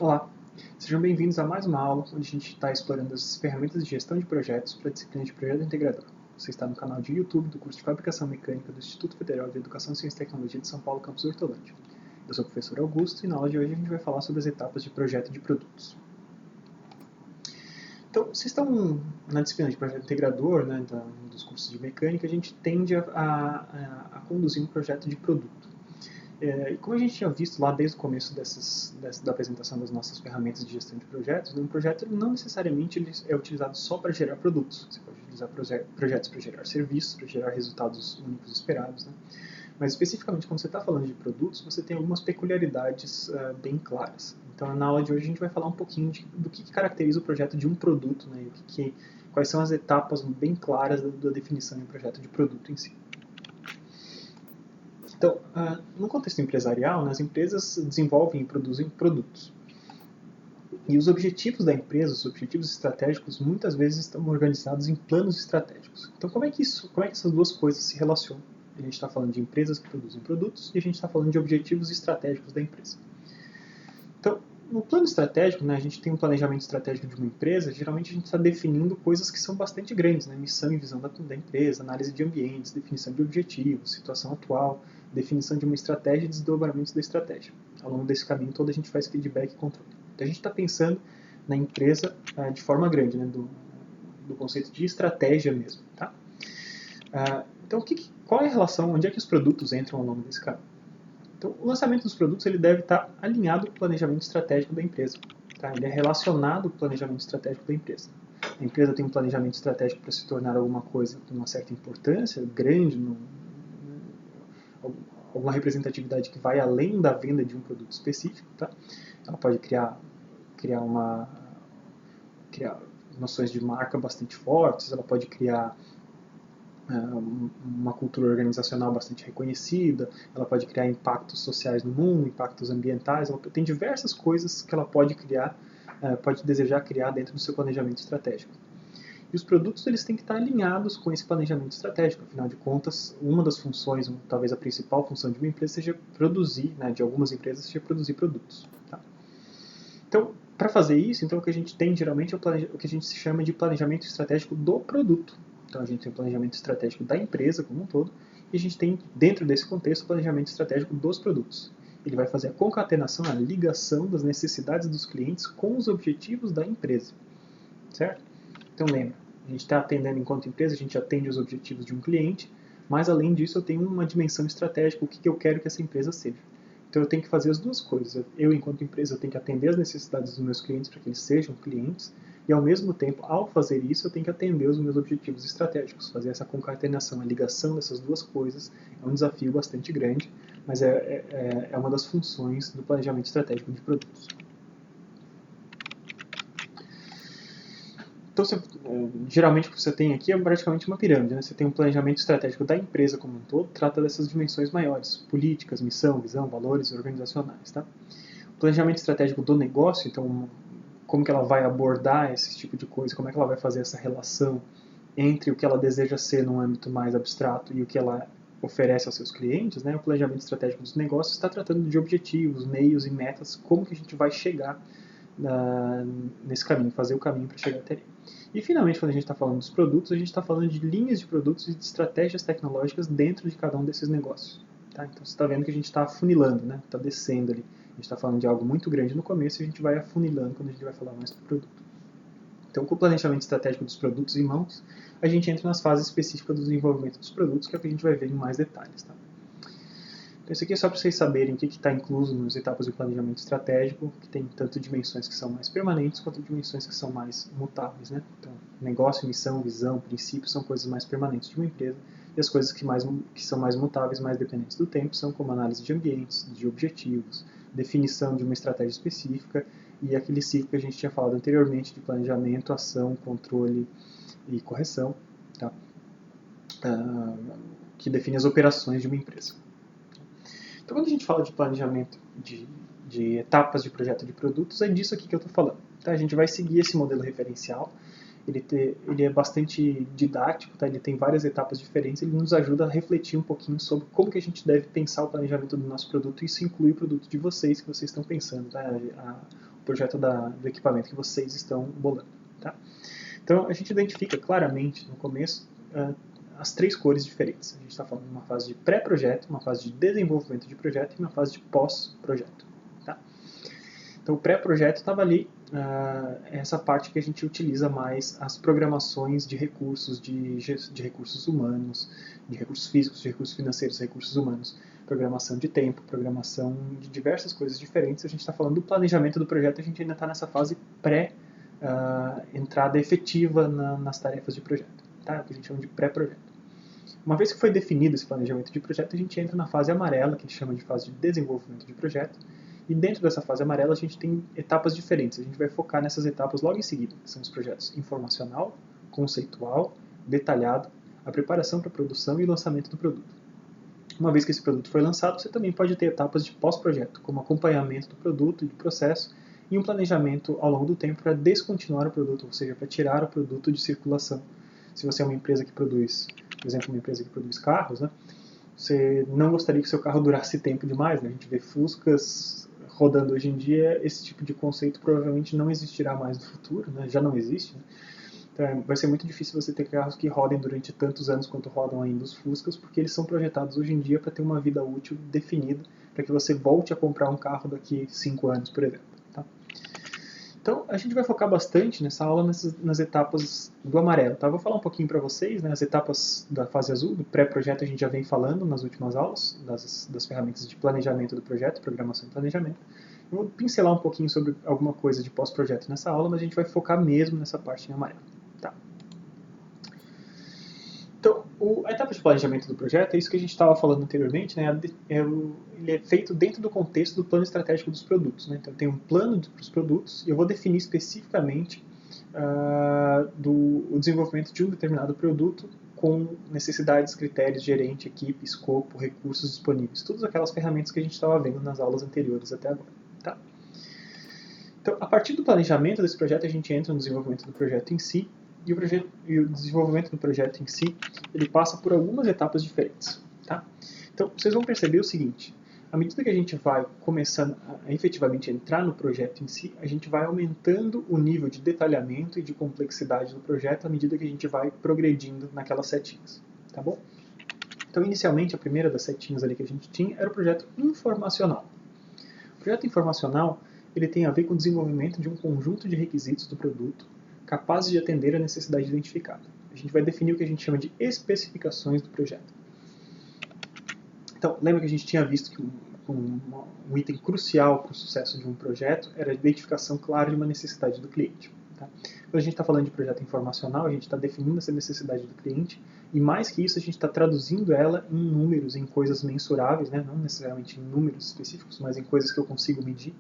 Olá, sejam bem-vindos a mais uma aula onde a gente está explorando as ferramentas de gestão de projetos para a disciplina de Projeto Integrador. Você está no canal de YouTube do curso de Fabricação Mecânica do Instituto Federal de Educação, Ciência e Tecnologia de São Paulo, campus Hortolândia. Eu sou o professor Augusto e na aula de hoje a gente vai falar sobre as etapas de projeto de produtos. Então, vocês estão na disciplina de Projeto Integrador, né, dos cursos de Mecânica, a gente tende a conduzir um projeto de produto. E como a gente tinha visto lá desde o começo da apresentação das nossas ferramentas de gestão de projetos, um projeto não necessariamente ele é utilizado só para gerar produtos. Você pode utilizar projetos para gerar serviços, para gerar resultados únicos esperados. Né? Mas especificamente quando você está falando de produtos, você tem algumas peculiaridades bem claras. Então na aula de hoje a gente vai falar um pouquinho do que caracteriza o projeto de um produto, né? E quais são as etapas bem claras da definição de um projeto de produto em si. Então, no contexto empresarial, as empresas desenvolvem e produzem produtos. E os objetivos da empresa, os objetivos estratégicos, muitas vezes estão organizados em planos estratégicos. Então, como é que essas duas coisas se relacionam? A gente está falando de empresas que produzem produtos e a gente está falando de objetivos estratégicos da empresa. Então, no plano estratégico, a gente tem um planejamento estratégico de uma empresa, geralmente a gente está definindo coisas que são bastante grandes, missão e visão da empresa, análise de ambientes, definição de objetivos, situação atual, definição de uma estratégia e desdobramentos da estratégia. Ao longo desse caminho todo a gente faz feedback e controle. Então a gente está pensando na empresa de forma grande, do conceito de estratégia mesmo. Tá? Então qual é a relação, onde é que os produtos entram ao longo desse caminho? Então, o lançamento dos produtos ele deve estar alinhado com o planejamento estratégico da empresa. Tá? Ele é relacionado com o planejamento estratégico da empresa. A empresa tem um planejamento estratégico para se tornar alguma coisa com uma certa importância, grande, alguma representatividade que vai além da venda de um produto específico. Tá? Ela pode criar noções de marca bastante fortes, ela pode criar uma cultura organizacional bastante reconhecida, ela pode criar impactos sociais no mundo, impactos ambientais, ela tem diversas coisas que ela pode criar, pode desejar criar dentro do seu planejamento estratégico. E os produtos eles têm que estar alinhados com esse planejamento estratégico, afinal de contas, uma das funções, talvez a principal função de uma empresa seja produzir, de algumas empresas seja produzir produtos. Tá? Então, para fazer isso, o que a gente tem geralmente é o que a gente chama de planejamento estratégico do produto. Então a gente tem o planejamento estratégico da empresa como um todo, e a gente tem, dentro desse contexto, o planejamento estratégico dos produtos. Ele vai fazer a concatenação, a ligação das necessidades dos clientes com os objetivos da empresa. Certo? Então lembra, a gente está atendendo enquanto empresa, a gente atende os objetivos de um cliente, mas além disso eu tenho uma dimensão estratégica, o que eu quero que essa empresa seja. Então eu tenho que fazer as duas coisas. Eu, enquanto empresa, eu tenho que atender as necessidades dos meus clientes para que eles sejam clientes, e ao mesmo tempo, ao fazer isso, eu tenho que atender os meus objetivos estratégicos. Fazer essa concatenação, a ligação dessas duas coisas é um desafio bastante grande, mas é uma das funções do planejamento estratégico de produtos. Então, geralmente o que você tem aqui é praticamente uma pirâmide. Você tem um planejamento estratégico da empresa como um todo, trata dessas dimensões maiores, políticas, missão, visão, valores organizacionais. Tá? O planejamento estratégico do negócio, então, como que ela vai abordar esse tipo de coisa, como é que ela vai fazer essa relação entre o que ela deseja ser num âmbito mais abstrato e o que ela oferece aos seus clientes, o planejamento estratégico dos negócios está tratando de objetivos, meios e metas, como que a gente vai chegar nesse caminho, fazer o caminho para chegar até ali. E finalmente, quando a gente está falando dos produtos, a gente está falando de linhas de produtos e de estratégias tecnológicas dentro de cada um desses negócios. Tá? Então você está vendo que a gente está afunilando, está descendo ali. A gente está falando de algo muito grande no começo e a gente vai afunilando quando a gente vai falar mais do produto. Então, com o planejamento estratégico dos produtos em mãos, a gente entra nas fases específicas do desenvolvimento dos produtos, que é o que a gente vai ver em mais detalhes. Tá? Então, isso aqui é só para vocês saberem o que está incluso nas etapas de planejamento estratégico, que tem tanto dimensões que são mais permanentes, quanto dimensões que são mais mutáveis. Então, negócio, missão, visão, princípios são coisas mais permanentes de uma empresa, e as coisas que são mais mutáveis, mais dependentes do tempo, são como análise de ambientes, de objetivos, definição de uma estratégia específica, e aquele ciclo que a gente tinha falado anteriormente de planejamento, ação, controle e correção, tá? Que define as operações de uma empresa. Então, quando a gente fala de planejamento de etapas de projeto de produtos, é disso aqui que eu estou falando. Tá? A gente vai seguir esse modelo referencial, ele é bastante didático, tá? Ele tem várias etapas diferentes, ele nos ajuda a refletir um pouquinho sobre como que a gente deve pensar o planejamento do nosso produto, e isso inclui o produto de vocês, que vocês estão pensando. Tá? projeto do equipamento que vocês estão bolando. Tá? Então, a gente identifica claramente no começo as 3 cores diferentes. A gente está falando de uma fase de pré-projeto, uma fase de desenvolvimento de projeto e uma fase de pós-projeto. Tá? Então, o pré-projeto estava ali, essa parte que a gente utiliza mais as programações de recursos, de recursos humanos, de recursos físicos, de recursos financeiros, recursos humanos, programação de tempo, programação de diversas coisas diferentes. A gente está falando do planejamento do projeto, a gente ainda está nessa fase entrada efetiva nas tarefas de projeto, tá? Que a gente chama de pré-projeto. Uma vez que foi definido esse planejamento de projeto, a gente entra na fase amarela, que a gente chama de fase de desenvolvimento de projeto, e dentro dessa fase amarela a gente tem etapas diferentes. A gente vai focar nessas etapas logo em seguida, que são os projetos informacional, conceitual, detalhado, a preparação para a produção e o lançamento do produto. Uma vez que esse produto foi lançado, você também pode ter etapas de pós-projeto, como acompanhamento do produto e do processo, e um planejamento ao longo do tempo para descontinuar o produto, ou seja, para tirar o produto de circulação. Se você é uma empresa que produz, por exemplo, uma empresa que produz carros, né, você não gostaria que o seu carro durasse tempo demais, né? A gente vê Fuscas rodando hoje em dia, esse tipo de conceito provavelmente não existirá mais no futuro, né? Já não existe, né? Então, vai ser muito difícil você ter carros que rodem durante tantos anos quanto rodam ainda os Fuscas, porque eles são projetados hoje em dia para ter uma vida útil definida, para que você volte a comprar um carro daqui 5 anos, por exemplo. Tá? Então, a gente vai focar bastante nessa aula nas etapas do amarelo. Tá? Eu vou falar um pouquinho para vocês, né, as etapas da fase azul, do pré-projeto a gente já vem falando nas últimas aulas, das ferramentas de planejamento do projeto, programação e planejamento. Eu vou pincelar um pouquinho sobre alguma coisa de pós-projeto nessa aula, mas a gente vai focar mesmo nessa parte em amarelo. Tá. Então, a etapa de planejamento do projeto é isso que a gente estava falando anteriormente, né? Ele é feito dentro do contexto do plano estratégico dos produtos. Né? Então, tem um plano para os produtos e eu vou definir especificamente o desenvolvimento de um determinado produto com necessidades, critérios, gerente, equipe, escopo, recursos disponíveis. Todas aquelas ferramentas que a gente estava vendo nas aulas anteriores até agora. Tá? Então, a partir do planejamento desse projeto, a gente entra no desenvolvimento do projeto em si, e o desenvolvimento do projeto em si, ele passa por algumas etapas diferentes. Tá? Então, vocês vão perceber o seguinte, à medida que a gente vai começando a efetivamente entrar no projeto em si, a gente vai aumentando o nível de detalhamento e de complexidade do projeto à medida que a gente vai progredindo naquelas setinhas. Tá bom? Então, inicialmente, a primeira das setinhas ali que a gente tinha era o projeto informacional. O projeto informacional ele tem a ver com o desenvolvimento de um conjunto de requisitos do produto capazes de atender a necessidade identificada. A gente vai definir o que a gente chama de especificações do projeto. Então, lembra que a gente tinha visto que um item crucial para o sucesso de um projeto era a identificação clara de uma necessidade do cliente. Tá? Quando a gente está falando de projeto informacional, a gente está definindo essa necessidade do cliente e, mais que isso, a gente está traduzindo ela em números, em coisas mensuráveis, né? Não necessariamente em números específicos, mas em coisas que eu consigo medir,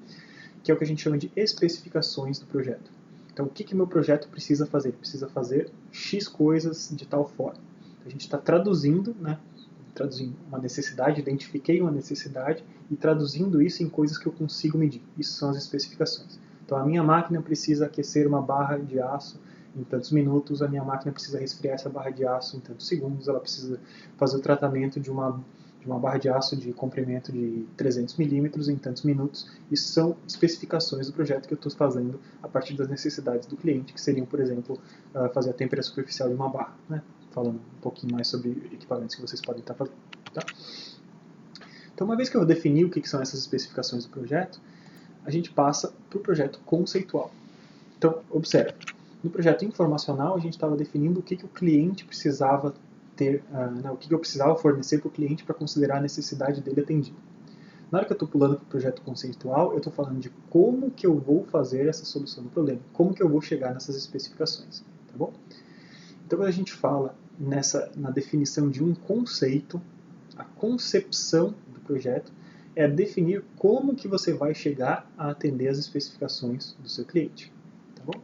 que é o que a gente chama de especificações do projeto. Então, o que meu projeto precisa fazer? Ele precisa fazer X coisas de tal forma. A gente está traduzindo uma necessidade, identifiquei uma necessidade e traduzindo isso em coisas que eu consigo medir. Isso são as especificações. Então, a minha máquina precisa aquecer uma barra de aço em tantos minutos, a minha máquina precisa resfriar essa barra de aço em tantos segundos, ela precisa fazer o tratamento de uma barra de aço de comprimento de 300 milímetros em tantos minutos. Isso são especificações do projeto que eu estou fazendo a partir das necessidades do cliente, que seriam, por exemplo, fazer a temperatura superficial de uma barra, né? Falando um pouquinho mais sobre equipamentos que vocês podem estar fazendo. Tá? Então, uma vez que eu defini o que são essas especificações do projeto, a gente passa para o projeto conceitual. Então, observe, no projeto informacional a gente estava definindo o que o cliente precisava ter, o que eu precisava fornecer para o cliente para considerar a necessidade dele atendida. Na hora que eu estou pulando para o projeto conceitual, eu estou falando de como que eu vou fazer essa solução do problema, como que eu vou chegar nessas especificações, tá bom? Então, quando a gente fala na definição de um conceito, a concepção do projeto é definir como que você vai chegar a atender as especificações do seu cliente, tá bom?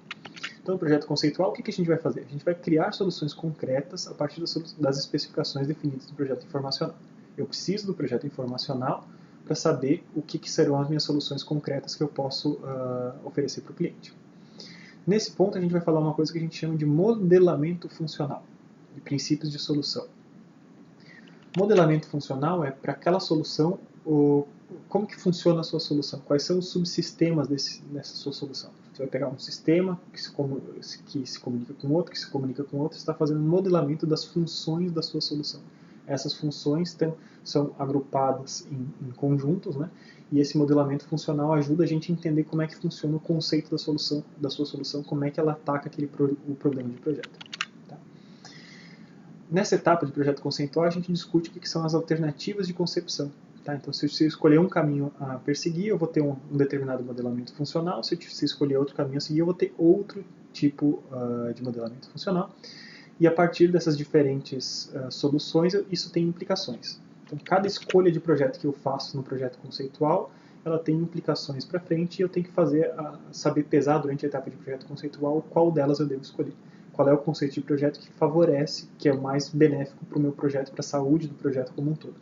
Então, o projeto conceitual, o que a gente vai fazer? A gente vai criar soluções concretas a partir das especificações definidas do projeto informacional. Eu preciso do projeto informacional para saber o que serão as minhas soluções concretas que eu posso oferecer para o cliente. Nesse ponto, a gente vai falar uma coisa que a gente chama de modelamento funcional, de princípios de solução. Modelamento funcional é para aquela solução como que funciona a sua solução? Quais são os subsistemas dessa sua solução? Você vai pegar um sistema que se comunica com outro, que se comunica com outro, está fazendo um modelamento das funções da sua solução. Essas funções são agrupadas em conjuntos, né? E esse modelamento funcional ajuda a gente a entender como é que funciona o conceito da sua solução, como é que ela ataca o problema de projeto. Tá? Nessa etapa de projeto conceitual, a gente discute o que são as alternativas de concepção. Tá? Então, se eu escolher um caminho a perseguir, eu vou ter um determinado modelamento funcional. Se eu escolher outro caminho a seguir, eu vou ter outro tipo de modelamento funcional. E a partir dessas diferentes soluções, isso tem implicações. Então, cada escolha de projeto que eu faço no projeto conceitual, ela tem implicações para frente e eu tenho que saber pesar durante a etapa de projeto conceitual qual delas eu devo escolher. Qual é o conceito de projeto que favorece, que é o mais benéfico para o meu projeto, para a saúde do projeto como um todo.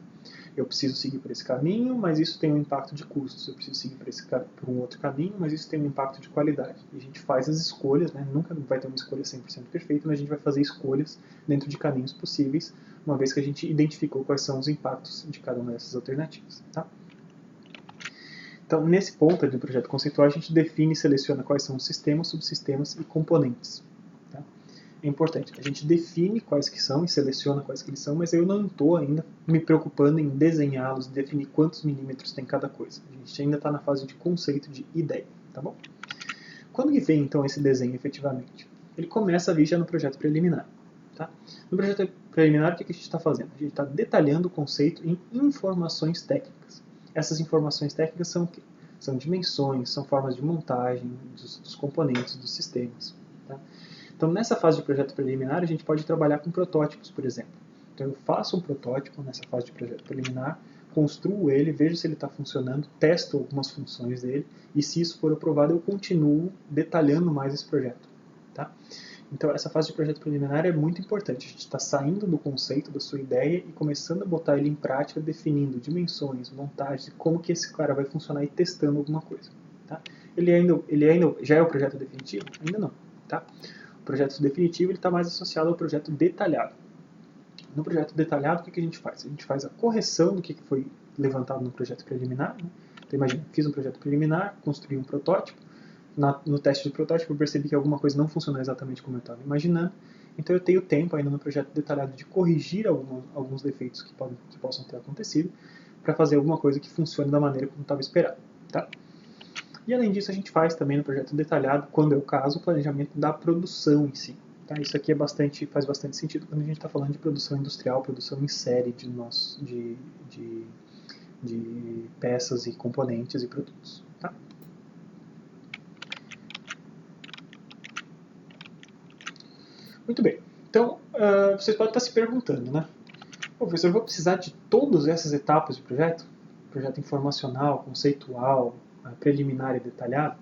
Eu preciso seguir por esse caminho, mas isso tem um impacto de custos. Eu preciso seguir por um outro caminho, mas isso tem um impacto de qualidade. E a gente faz as escolhas, né? Nunca vai ter uma escolha 100% perfeita, mas a gente vai fazer escolhas dentro de caminhos possíveis, uma vez que a gente identificou quais são os impactos de cada uma dessas alternativas. Tá? Então, nesse ponto do projeto conceitual, a gente define e seleciona quais são os sistemas, subsistemas e componentes. É importante. A gente define quais que são e seleciona quais que eles são, mas eu não estou ainda me preocupando em desenhá-los, definir quantos milímetros tem cada coisa. A gente ainda está na fase de conceito, de ideia, tá bom? Quando que vem, então, esse desenho efetivamente? Ele começa a vir já no projeto preliminar. Tá? No projeto preliminar, o que a gente está fazendo? A gente está detalhando o conceito em informações técnicas. Essas informações técnicas são o quê? São dimensões, são formas de montagem dos componentes, dos sistemas. Tá? Então, nessa fase de projeto preliminar, a gente pode trabalhar com protótipos, por exemplo. Então, eu faço um protótipo nessa fase de projeto preliminar, construo ele, vejo se ele está funcionando, testo algumas funções dele, e se isso for aprovado, eu continuo detalhando mais esse projeto. Tá? Então, essa fase de projeto preliminar é muito importante. A gente está saindo do conceito, da sua ideia, e começando a botar ele em prática, definindo dimensões, montagens, como que esse cara vai funcionar e testando alguma coisa. Tá? Ele ainda já é o projeto definitivo? Ainda não. Tá? O projeto definitivo está mais associado ao projeto detalhado. No projeto detalhado, o que a gente faz? A gente faz a correção do que foi levantado no projeto preliminar. Né? Então, imagina, fiz um projeto preliminar, construí um protótipo. No teste de protótipo, eu percebi que alguma coisa não funcionou exatamente como eu estava imaginando. Então, eu tenho tempo ainda no projeto detalhado de corrigir alguns defeitos que possam ter acontecido para fazer alguma coisa que funcione da maneira como estava esperado. Tá? E além disso, a gente faz também no projeto detalhado, quando é o caso, o planejamento da produção em si. Tá? Isso aqui faz bastante sentido quando a gente está falando de produção industrial, produção em série de peças e componentes e produtos. Tá? Muito bem. Então, vocês podem estar se perguntando, né? Professor, eu vou precisar de todas essas etapas de projeto? Projeto informacional, conceitual, preliminar e detalhado?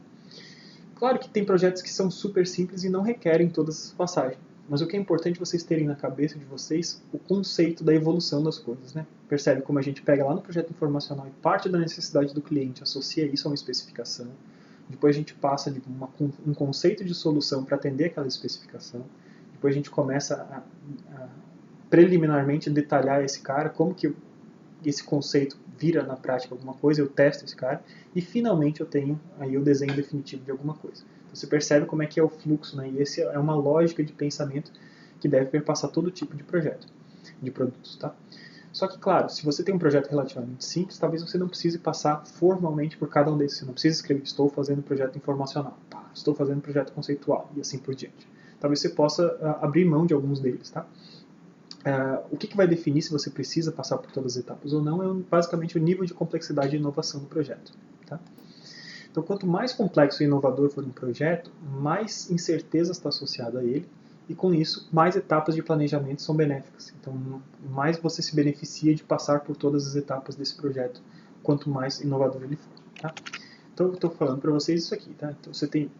Claro que tem projetos que são super simples e não requerem todas essas passagens. Mas o que é importante vocês terem na cabeça de vocês o conceito da evolução das coisas, né? Percebe como a gente pega lá no projeto informacional e parte da necessidade do cliente associa isso a uma especificação. Depois a gente passa de um conceito de solução para atender aquela especificação. Depois a gente começa a preliminarmente detalhar esse cara, como que esse conceito vira na prática alguma coisa, eu testo esse cara, e finalmente eu tenho aí o desenho definitivo de alguma coisa. Então, você percebe como é que é o fluxo, né? E essa é uma lógica de pensamento que deve perpassar todo tipo de projeto, de produtos, tá? Só que, claro, se você tem um projeto relativamente simples, talvez você não precise passar formalmente por cada um desses. Você não precisa escrever, estou fazendo projeto informacional, estou fazendo projeto conceitual, e assim por diante. Talvez você possa abrir mão de alguns deles, tá? O que vai definir se você precisa passar por todas as etapas ou não é basicamente o nível de complexidade e inovação do projeto. Tá? Então, quanto mais complexo e inovador for um projeto, mais incerteza está associada a ele, e com isso, mais etapas de planejamento são benéficas. Então, mais você se beneficia de passar por todas as etapas desse projeto, quanto mais inovador ele for. Tá? Então, eu estou falando para vocês isso aqui. Tá? Então, você tem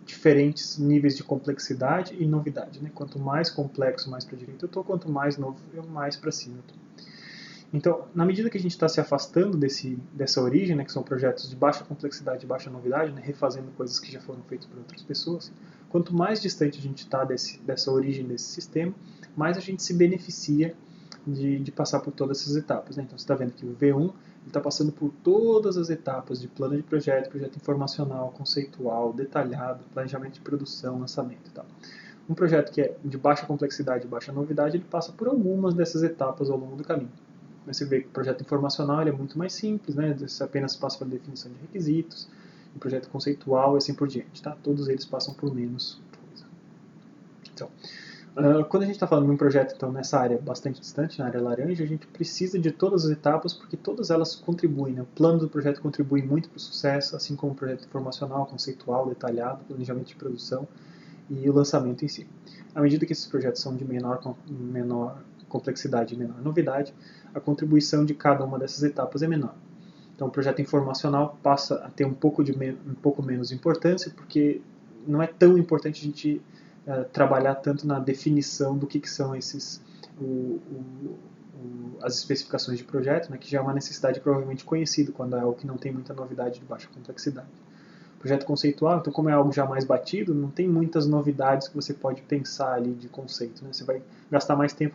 diferentes níveis de complexidade e novidade. Né? Quanto mais complexo, mais para a direita eu estou, quanto mais novo, mais para cima eu estou. Então, na medida que a gente está se afastando dessa origem, né, que são projetos de baixa complexidade e baixa novidade, né, refazendo coisas que já foram feitas por outras pessoas, quanto mais distante a gente está dessa origem desse sistema, mais a gente se beneficia de passar por todas essas etapas, né? Então você está vendo que o V1 está passando por todas as etapas de plano de projeto, projeto informacional, conceitual, detalhado, planejamento de produção, lançamento e tal. Um projeto que é de baixa complexidade e baixa novidade, ele passa por algumas dessas etapas ao longo do caminho. Mas você vê que o projeto informacional ele é muito mais simples, né? Você apenas passa pela definição de requisitos, o projeto conceitual e assim por diante, tá? Todos eles passam por menos coisa. Então, quando a gente está falando de um projeto então, nessa área bastante distante, na área laranja, a gente precisa de todas as etapas porque todas elas contribuem. Né? O plano do projeto contribui muito para o sucesso, assim como o projeto informacional, conceitual, detalhado, planejamento de produção e o lançamento em si. À medida que esses projetos são de menor complexidade e menor novidade, a contribuição de cada uma dessas etapas é menor. Então, o projeto informacional passa a ter um pouco menos importância, porque não é tão importante a gente trabalhar tanto na definição do que são esses as especificações de projeto, né, que já é uma necessidade provavelmente conhecida quando é algo que não tem muita novidade de baixa complexidade. Projeto conceitual, então como é algo já mais batido, não tem muitas novidades que você pode pensar ali de conceito. Né? Você vai gastar mais tempo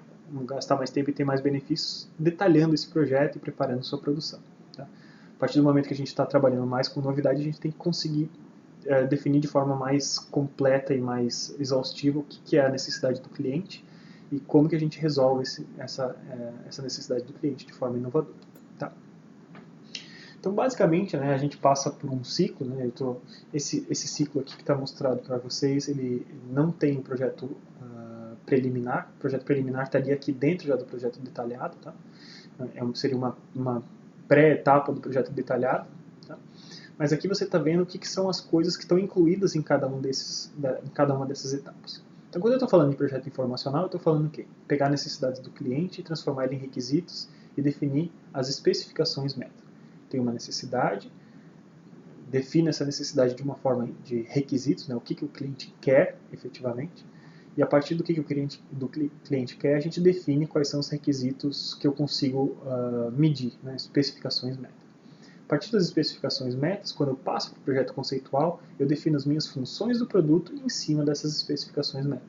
e ter mais benefícios detalhando esse projeto e preparando sua produção. Tá? A partir do momento que a gente está trabalhando mais com novidade, a gente tem que conseguir definir de forma mais completa e mais exaustiva o que é a necessidade do cliente e como que a gente resolve essa necessidade do cliente de forma inovadora. Tá? Então, basicamente, né, a gente passa por um ciclo. Né, esse ciclo aqui que está mostrado para vocês, ele não tem um projeto preliminar. O projeto preliminar estaria aqui dentro já do projeto detalhado. Tá? Seria uma pré-etapa do projeto detalhado. Tá? Mas aqui você está vendo o que são as coisas que estão incluídas em cada uma dessas etapas. Então, quando eu estou falando de projeto informacional, eu estou falando o quê? Pegar necessidades do cliente, transformar ele em requisitos e definir as especificações meta. Tem uma necessidade, define essa necessidade de uma forma de requisitos, né, o que o cliente quer efetivamente, e a partir do que o cliente quer, a gente define quais são os requisitos que eu consigo medir, né, especificações meta. A partir das especificações metas, quando eu passo para o projeto conceitual, eu defino as minhas funções do produto em cima dessas especificações meta.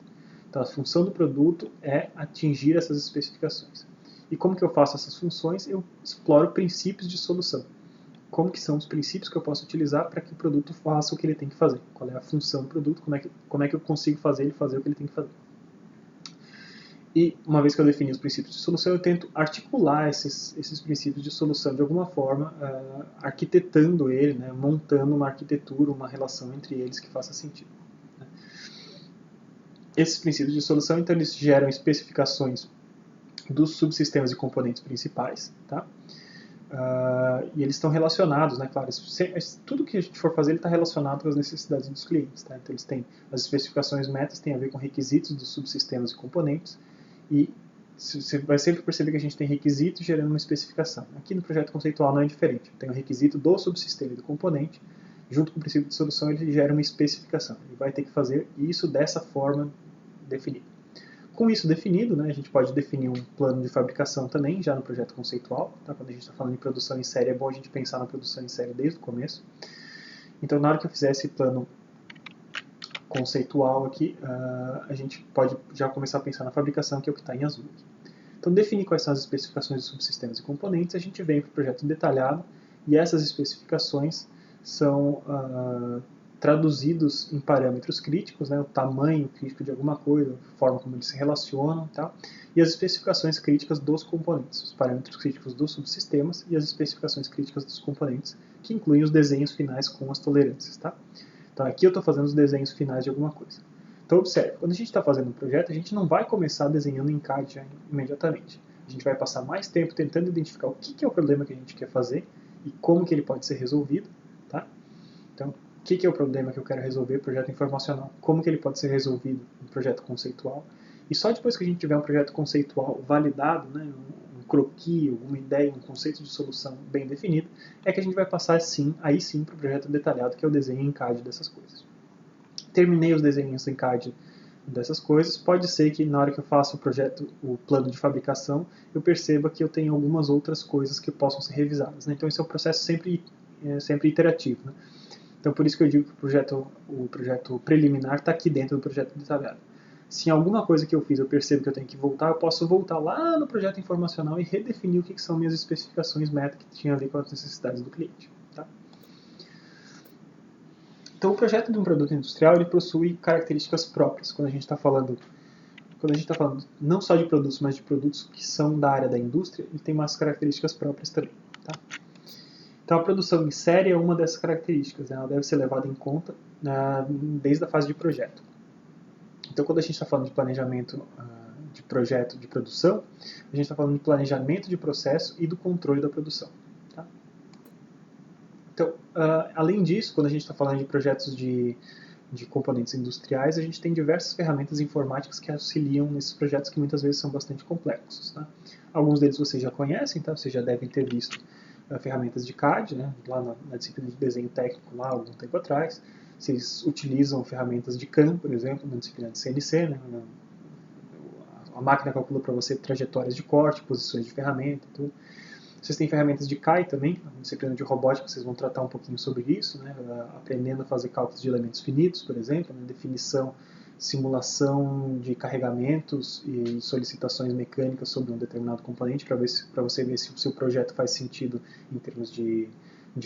Então, a função do produto é atingir essas especificações. E como que eu faço essas funções? Eu exploro princípios de solução. Como que são os princípios que eu posso utilizar para que o produto faça o que ele tem que fazer? Qual é a função do produto? Como é que eu consigo fazer ele fazer o que ele tem que fazer? E uma vez que eu defini os princípios de solução, eu tento articular esses princípios de solução de alguma forma, arquitetando ele, né, montando uma arquitetura, uma relação entre eles que faça sentido. Né? Esses princípios de solução, então, eles geram especificações dos subsistemas e componentes principais, tá? E eles estão relacionados, né? Claro, tudo que a gente for fazer está relacionado com as necessidades dos clientes, tá? Então eles têm as especificações metas, tem a ver com requisitos dos subsistemas e componentes, e você vai sempre perceber que a gente tem requisitos gerando uma especificação. Aqui no projeto conceitual não é diferente. Tem o requisito do subsistema e do componente, junto com o princípio de solução ele gera uma especificação. Ele vai ter que fazer isso dessa forma definida. Com isso definido, né, a gente pode definir um plano de fabricação também, já no projeto conceitual. Tá? Quando a gente está falando de produção em série, é bom a gente pensar na produção em série desde o começo. Então, na hora que eu fizer esse plano conceitual aqui, a gente pode já começar a pensar na fabricação, que é o que está em azul aqui. Então, definir quais são as especificações de subsistemas e componentes, a gente vem para o projeto detalhado, e essas especificações são traduzidos em parâmetros críticos, né, o tamanho crítico de alguma coisa, a forma como eles se relacionam, tá? E as especificações críticas dos componentes, os parâmetros críticos dos subsistemas e as especificações críticas dos componentes, que incluem os desenhos finais com as tolerâncias. Tá? Então aqui eu estou fazendo os desenhos finais de alguma coisa. Então observe, quando a gente está fazendo um projeto, a gente não vai começar desenhando em CAD já imediatamente. A gente vai passar mais tempo tentando identificar o que é o problema que a gente quer fazer e como que ele pode ser resolvido. Tá? Então, o que é o problema que eu quero resolver no projeto informacional? Como que ele pode ser resolvido no projeto conceitual? E só depois que a gente tiver um projeto conceitual validado, né, um croquis, alguma ideia, um conceito de solução bem definido, é que a gente vai passar aí sim para o projeto detalhado, que é o desenho em CAD dessas coisas. Terminei os desenhos em CAD dessas coisas, pode ser que na hora que eu faço o plano de fabricação, eu perceba que eu tenho algumas outras coisas que possam ser revisadas. Né? Então esse é um processo sempre iterativo. Né? Então, por isso que eu digo que o projeto preliminar está aqui dentro do projeto detalhado. Se em alguma coisa que eu fiz eu percebo que eu tenho que voltar, eu posso voltar lá no projeto informacional e redefinir o que são minhas especificações meta que tinha a ver com as necessidades do cliente. Tá? Então, o projeto de um produto industrial ele possui características próprias. Quando a gente está falando não só de produtos, mas de produtos que são da área da indústria, ele tem umas características próprias também. Tá? Então, a produção em série é uma dessas características. Né? Ela deve ser levada em conta desde a fase de projeto. Então, quando a gente está falando de planejamento de projeto de produção, a gente está falando de planejamento de processo e do controle da produção. Tá? Então, além disso, quando a gente está falando de projetos de componentes industriais, a gente tem diversas ferramentas informáticas que auxiliam nesses projetos que muitas vezes são bastante complexos. Tá? Alguns deles vocês já conhecem, tá? Vocês já devem ter visto ferramentas de CAD, né? Lá na disciplina de desenho técnico, lá algum tempo atrás. Vocês utilizam ferramentas de CAM, por exemplo, na disciplina de CNC, né? A máquina calcula para você trajetórias de corte, posições de ferramenta, tudo. Vocês têm ferramentas de CAI também, na disciplina de robótica vocês vão tratar um pouquinho sobre isso, né? Aprendendo a fazer cálculos de elementos finitos, por exemplo, né? Definição, simulação de carregamentos e solicitações mecânicas sobre um determinado componente para você ver se o seu projeto faz sentido em termos de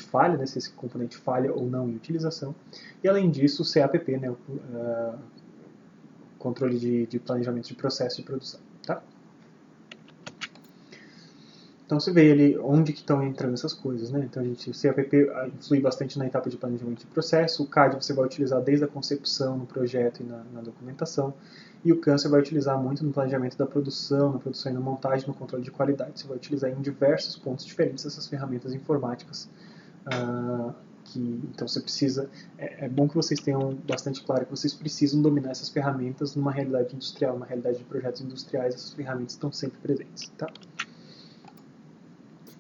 falha, né? Se esse componente falha ou não em utilização. E além disso, o CAPP, né? O controle de planejamento de processo de produção. Tá? Então você vê ali onde que estão entrando essas coisas, né? Então o CAPP influi bastante na etapa de planejamento de processo, o CAD você vai utilizar desde a concepção, no projeto e na documentação, e o CAM você vai utilizar muito no planejamento da produção, na produção e na montagem, no controle de qualidade. Você vai utilizar em diversos pontos diferentes essas ferramentas informáticas. Então você precisa, é bom que vocês tenham bastante claro que vocês precisam dominar essas ferramentas numa realidade industrial, numa realidade de projetos industriais, essas ferramentas estão sempre presentes, tá?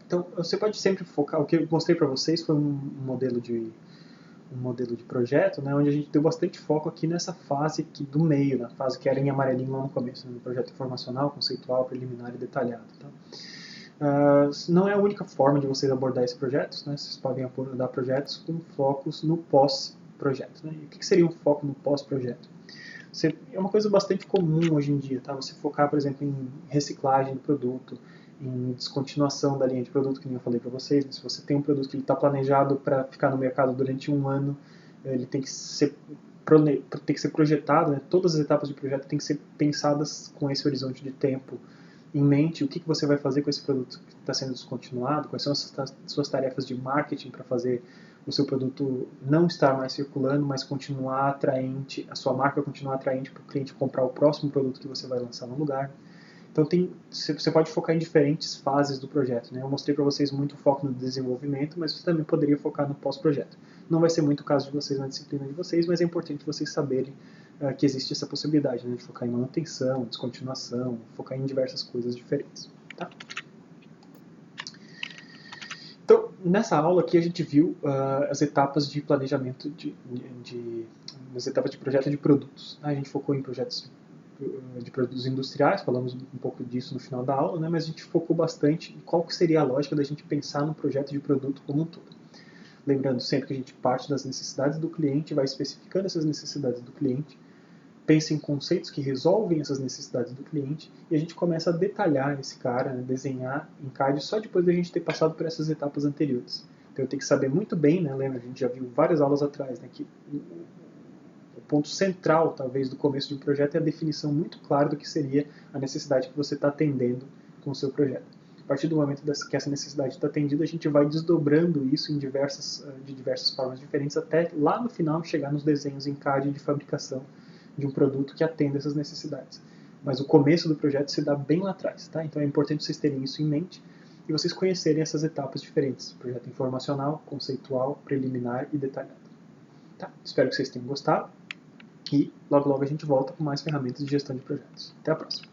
Então, você pode sempre focar, o que eu mostrei para vocês foi um modelo de projeto, né, onde a gente deu bastante foco aqui nessa fase aqui do meio, na fase que era em amarelinho lá no começo, né, no projeto informacional, conceitual, preliminar e detalhado. Tá? Não é a única forma de vocês abordar esses projetos, né, vocês podem abordar projetos com focos no pós-projeto. Né? E o que seria um foco no pós-projeto? É uma coisa bastante comum hoje em dia, tá? Você focar, por exemplo, em reciclagem do produto, em descontinuação da linha de produto, que nem eu falei para vocês. Se você tem um produto que está planejado para ficar no mercado durante um ano, ele tem que ser projetado, né? Todas as etapas de projeto têm que ser pensadas com esse horizonte de tempo em mente, o que você vai fazer com esse produto que está sendo descontinuado, quais são as suas tarefas de marketing para fazer o seu produto não estar mais circulando, mas continuar atraente, a sua marca continuar atraente para o cliente comprar o próximo produto que você vai lançar no lugar. Então você pode focar em diferentes fases do projeto. Né? Eu mostrei para vocês muito foco no desenvolvimento, mas você também poderia focar no pós-projeto. Não vai ser muito o caso de vocês na disciplina de vocês, mas é importante vocês saberem que existe essa possibilidade, né, de focar em manutenção, descontinuação, focar em diversas coisas diferentes. Tá? Então, nessa aula aqui a gente viu as etapas de planejamento, as etapas de projeto de produtos. A gente focou em projetos de produtos industriais, falamos um pouco disso no final da aula, né, mas a gente focou bastante em qual que seria a lógica da gente pensar no projeto de produto como um todo. Lembrando sempre que a gente parte das necessidades do cliente, vai especificando essas necessidades do cliente, pensa em conceitos que resolvem essas necessidades do cliente e a gente começa a detalhar esse cara, né, desenhar em CAD só depois da gente ter passado por essas etapas anteriores. Então eu tenho que saber muito bem, né, lembra, a gente já viu várias aulas atrás, né, que o ponto central, talvez, do começo de um projeto é a definição muito clara do que seria a necessidade que você está atendendo com o seu projeto. A partir do momento que essa necessidade está atendida, a gente vai desdobrando isso de diversas formas diferentes até lá no final chegar nos desenhos em CAD de fabricação de um produto que atenda essas necessidades. Mas o começo do projeto se dá bem lá atrás, tá? Então é importante vocês terem isso em mente e vocês conhecerem essas etapas diferentes. Projeto informacional, conceitual, preliminar e detalhado. Tá? Espero que vocês tenham gostado e logo logo a gente volta com mais ferramentas de gestão de projetos. Até a próxima!